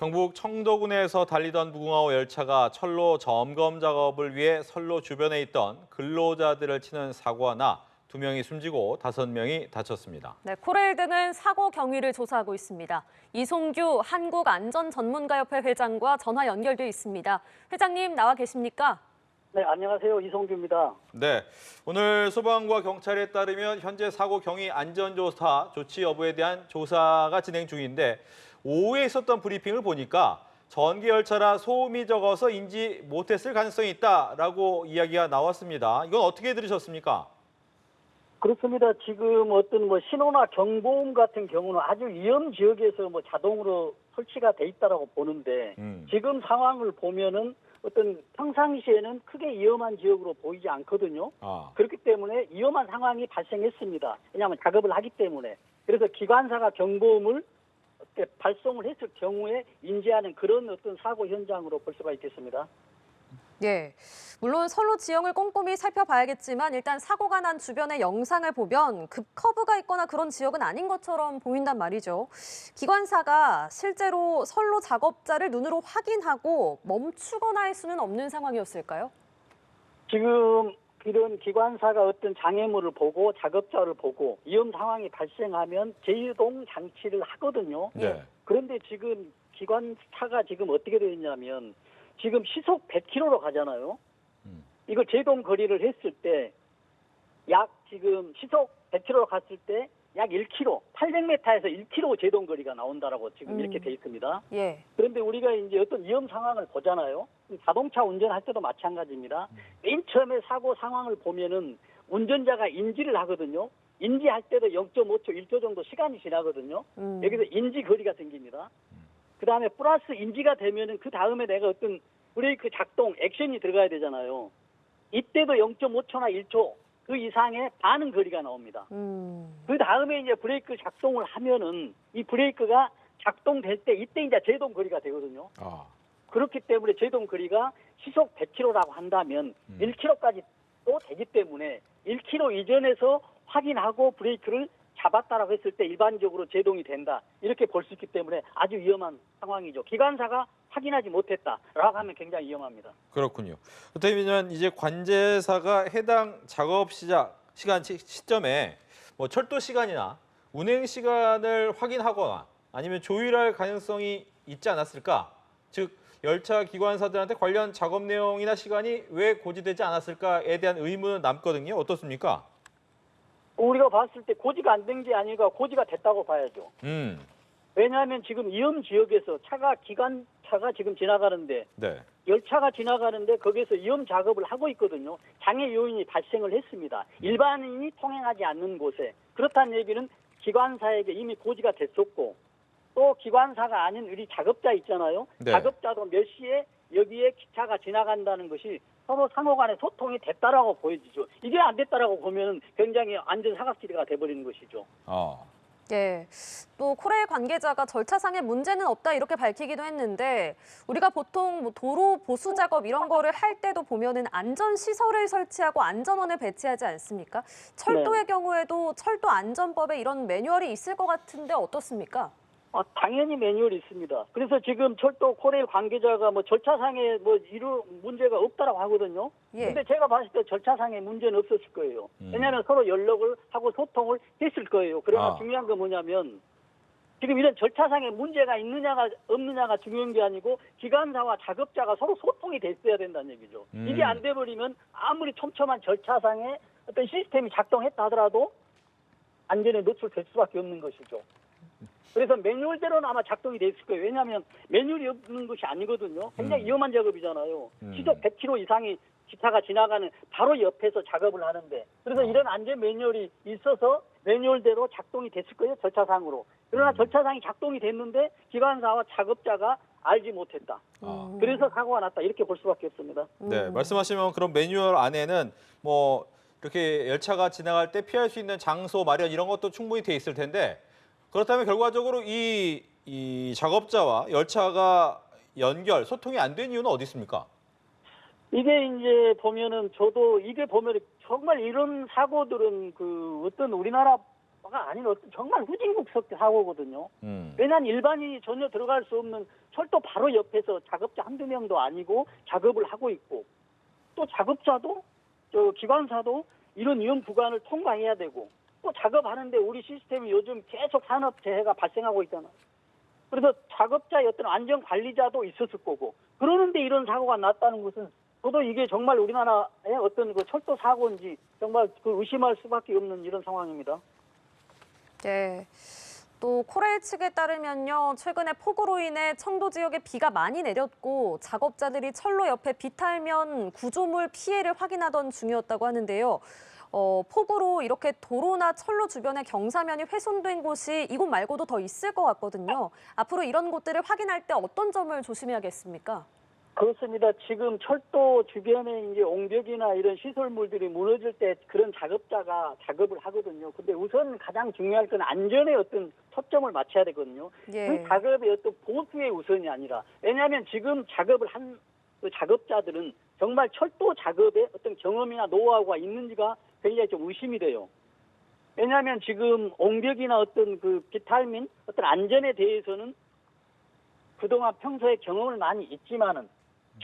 경북 청도군에서 달리던 무궁화호 열차가 철로 점검 작업을 위해 선로 주변에 있던 근로자들을 치는 사고가 나 2명이 숨지고 5명이 다쳤습니다. 네, 코레일 등은 사고 경위를 조사하고 있습니다. 이송규 한국안전전문가협회 회장과 전화 연결돼 있습니다. 회장님 나와 계십니까? 네, 안녕하세요. 이송규입니다. 네, 오늘 소방과 경찰에 따르면 현재 사고 경위 안전조사 조치 여부에 대한 조사가 진행 중인데 오후에 있었던 브리핑을 보니까 전기 열차라 소음이 적어서 인지 못했을 가능성이 있다라고 이야기가 나왔습니다. 이건 어떻게 들으셨습니까? 그렇습니다. 지금 어떤 신호나 경보음 같은 경우는 아주 위험 지역에서 자동으로 설치가 돼 있다라고 보는데 지금 상황을 보면은 어떤 평상시에는 크게 위험한 지역으로 보이지 않거든요. 그렇기 때문에 위험한 상황이 발생했습니다. 왜냐하면 작업을 하기 때문에. 그래서 기관사가 경보음을 발송을 했을 경우에 인지하는 그런 어떤 사고 현장으로 볼 수가 있겠습니다. 예, 물론 선로 지형을 꼼꼼히 살펴봐야겠지만 일단 사고가 난 주변의 영상을 보면 급커브가 있거나 그런 지역은 아닌 것처럼 보인단 말이죠. 기관사가 실제로 선로 작업자를 눈으로 확인하고 멈추거나 할 수는 없는 상황이었을까요? 지금 이런 기관사가 어떤 장애물을 보고 작업자를 보고 위험 상황이 발생하면 제동 장치를 하거든요. 네. 그런데 지금 기관차가 지금 어떻게 되어 있냐면 지금 시속 100km로 가잖아요. 이걸 제동 거리를 했을 때 약 지금 시속 100km로 갔을 때 약 1km, 800m에서 1km 제동 거리가 나온다라고 지금 이렇게 돼 있습니다. 예. 그런데 우리가 이제 어떤 위험 상황을 보잖아요. 자동차 운전할 때도 마찬가지입니다. 맨 처음에 사고 상황을 보면은 운전자가 인지를 하거든요. 인지할 때도 0.5초, 1초 정도 시간이 지나거든요. 여기서 인지 거리가 생깁니다. 그 다음에 플러스 인지가 되면은 그 다음에 내가 어떤 브레이크 작동, 액션이 들어가야 되잖아요. 이때도 0.5초나 1초 그 이상의 반응 거리가 나옵니다. 그 다음에 이제 브레이크 작동을 하면은 이 브레이크가 작동될 때 이때 이제 제동 거리가 되거든요. 그렇기 때문에 제동 거리가 시속 100km라고 한다면 1km까지 또 되기 때문에 1km 이전에서 확인하고 브레이크를 잡았다라고 했을 때 일반적으로 제동이 된다. 이렇게 볼 수 있기 때문에 아주 위험한 상황이죠. 기관사가 확인하지 못했다라고 하면 굉장히 위험합니다. 그렇군요. 그렇다면 이제 관제사가 해당 작업 시점에 철도 시간이나 운행 시간을 확인하거나 아니면 조율할 가능성이 있지 않았을까? 즉 열차 기관사들한테 관련 작업 내용이나 시간이 왜 고지되지 않았을까에 대한 의문은 남거든요. 어떻습니까? 우리가 봤을 때 고지가 안 된 게 아니라 고지가 됐다고 봐야죠. 왜냐하면 지금 위험 지역에서 기관차가 지금 지나가는데 네. 열차가 지나가는데 거기에서 위험 작업을 하고 있거든요. 장애 요인이 발생을 했습니다. 일반인이 통행하지 않는 곳에. 그렇다는 얘기는 기관사에게 이미 고지가 됐었고 또 기관사가 아닌 우리 작업자 있잖아요. 네. 작업자도 몇 시에 여기에 기차가 지나간다는 것이 서로 상호 간에 소통이 됐다라고 보여지죠. 이게 안 됐다라고 보면 굉장히 안전 사각지대가 돼버리는 것이죠. 예, 또 코레일 관계자가 절차상의 문제는 없다 이렇게 밝히기도 했는데 우리가 보통 도로 보수 작업 이런 거를 할 때도 보면은 안전 시설을 설치하고 안전원을 배치하지 않습니까? 철도의 경우에도 철도 안전법에 이런 매뉴얼이 있을 것 같은데 어떻습니까? 당연히 매뉴얼이 있습니다. 그래서 지금 철도 코레일 관계자가 절차상에 문제가 없다라고 하거든요. 예. 근데 제가 봤을 때 절차상에 문제는 없었을 거예요. 왜냐하면 서로 연락을 하고 소통을 했을 거예요. 그러나 중요한 건 뭐냐면 지금 이런 절차상에 문제가 있느냐가 없느냐가 중요한 게 아니고 기관사와 작업자가 서로 소통이 됐어야 된다는 얘기죠. 이게 안 돼버리면 아무리 촘촘한 절차상에 어떤 시스템이 작동했다 하더라도 안전에 노출될 수밖에 없는 것이죠. 그래서 매뉴얼대로는 아마 작동이 돼 있을 거예요. 왜냐하면 매뉴얼이 없는 것이 아니거든요. 굉장히 위험한 작업이잖아요. 시속 100km 이상이 기차가 지나가는 바로 옆에서 작업을 하는데 그래서 이런 안전 매뉴얼이 있어서 매뉴얼대로 작동이 됐을 거예요. 절차상으로. 그러나 절차상이 작동이 됐는데 기관사와 작업자가 알지 못했다. 그래서 사고가 났다. 이렇게 볼 수밖에 없습니다. 네, 말씀하시면 그런 매뉴얼 안에는 이렇게 열차가 지나갈 때 피할 수 있는 장소 마련 이런 것도 충분히 돼 있을 텐데 그렇다면 결과적으로 이 작업자와 열차가 소통이 안 된 이유는 어디 있습니까? 이게 이제 보면은 저도 이게 보면 정말 이런 사고들은 어떤 우리나라가 사고가 아닌 어떤 정말 후진국적 사고거든요. 왜냐하면 일반인이 전혀 들어갈 수 없는 철도 바로 옆에서 작업자 한두 명도 아니고 작업을 하고 있고 또 작업자도 기관사도 이런 위험 구간을 통과해야 되고 또 작업하는데 우리 시스템이 요즘 계속 산업재해가 발생하고 있잖아요. 그래서 작업자의 어떤 안전관리자도 있었을 거고 그러는데 이런 사고가 났다는 것은 저도 이게 정말 우리나라의 어떤 그 철도 사고인지 정말 그 의심할 수밖에 없는 이런 상황입니다. 네. 또 코레일 측에 따르면요, 최근에 폭우로 인해 청도 지역에 비가 많이 내렸고 작업자들이 철로 옆에 비탈면 구조물 피해를 확인하던 중이었다고 하는데요. 폭우로 이렇게 도로나 철로 주변에 경사면이 훼손된 곳이 이곳 말고도 더 있을 것 같거든요. 앞으로 이런 곳들을 확인할 때 어떤 점을 조심해야겠습니까? 그렇습니다. 지금 철도 주변에 이제 옹벽이나 이런 시설물들이 무너질 때 그런 작업자가 작업을 하거든요. 근데 우선 가장 중요할 건 안전에 어떤 초점을 맞춰야 되거든요. 예. 그 작업의 어떤 보수의 우선이 아니라 왜냐하면 지금 작업을 한 그 작업자들은 정말 철도 작업에 어떤 경험이나 노하우가 있는지가 굉장히 좀 의심이 돼요. 왜냐하면 지금 옹벽이나 어떤 그 비탈민 어떤 안전에 대해서는 그동안 평소에 경험을 많이 있지만은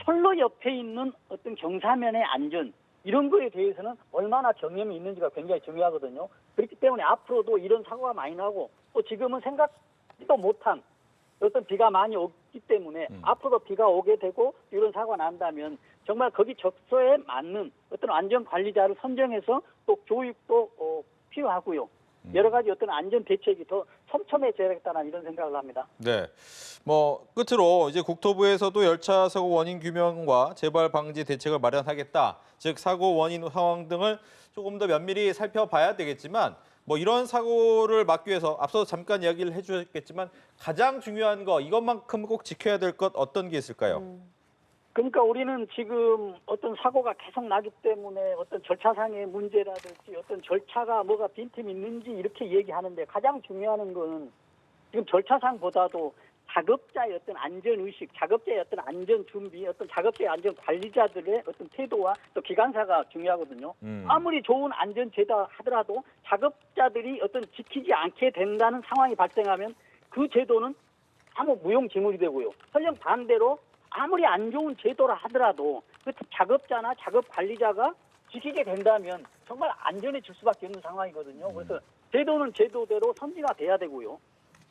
철로 옆에 있는 어떤 경사면의 안전 이런 거에 대해서는 얼마나 경험이 있는지가 굉장히 중요하거든요. 그렇기 때문에 앞으로도 이런 사고가 많이 나고 또 지금은 생각도 못한 어떤 비가 많이 오기 때문에 앞으로 비가 오게 되고 이런 사고가 난다면 정말 거기 적소에 맞는 어떤 안전관리자를 선정해서 또 교육도 필요하고요. 여러 가지 어떤 안전 대책이 더 촘촘해져야겠다는 이런 생각을 합니다. 네. 뭐 끝으로 이제 국토부에서도 열차 사고 원인 규명과 재발 방지 대책을 마련하겠다. 즉 사고 원인 상황 등을 조금 더 면밀히 살펴봐야 되겠지만 뭐 이런 사고를 막기 위해서 앞서 잠깐 이야기를 해주셨겠지만 가장 중요한 거 이것만큼 꼭 지켜야 될 것 어떤 게 있을까요? 그러니까 우리는 지금 어떤 사고가 계속 나기 때문에 어떤 절차상의 문제라든지 어떤 절차가 뭐가 빈틈이 있는지 이렇게 얘기하는데 가장 중요한 거는 지금 절차상보다도 작업자의 어떤 안전의식, 작업자의 어떤 안전준비, 어떤 작업자의 안전관리자들의 어떤 태도와 또 기관사가 중요하거든요. 아무리 좋은 안전제도 하더라도 작업자들이 어떤 지키지 않게 된다는 상황이 발생하면 그 제도는 아무 무용지물이 되고요. 설령 반대로 아무리 안 좋은 제도라 하더라도 그 작업자나 작업 관리자가 지키게 된다면 정말 안전해질 수밖에 없는 상황이거든요. 그래서 제도는 제도대로 선진화돼야 되고요.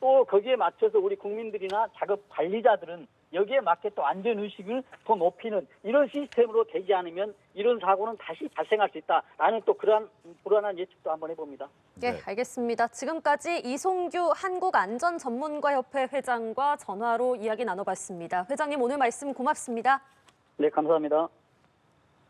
또 거기에 맞춰서 우리 국민들이나 작업 관리자들은 여기에 맞게 또 안전의식을 더 높이는 이런 시스템으로 되지 않으면 이런 사고는 다시 발생할 수 있다라는 또 그러한 불안한 예측도 한번 해봅니다. 네, 알겠습니다. 지금까지 이송규 한국안전전문가협회 회장과 전화로 이야기 나눠봤습니다. 회장님 오늘 말씀 고맙습니다. 네, 감사합니다.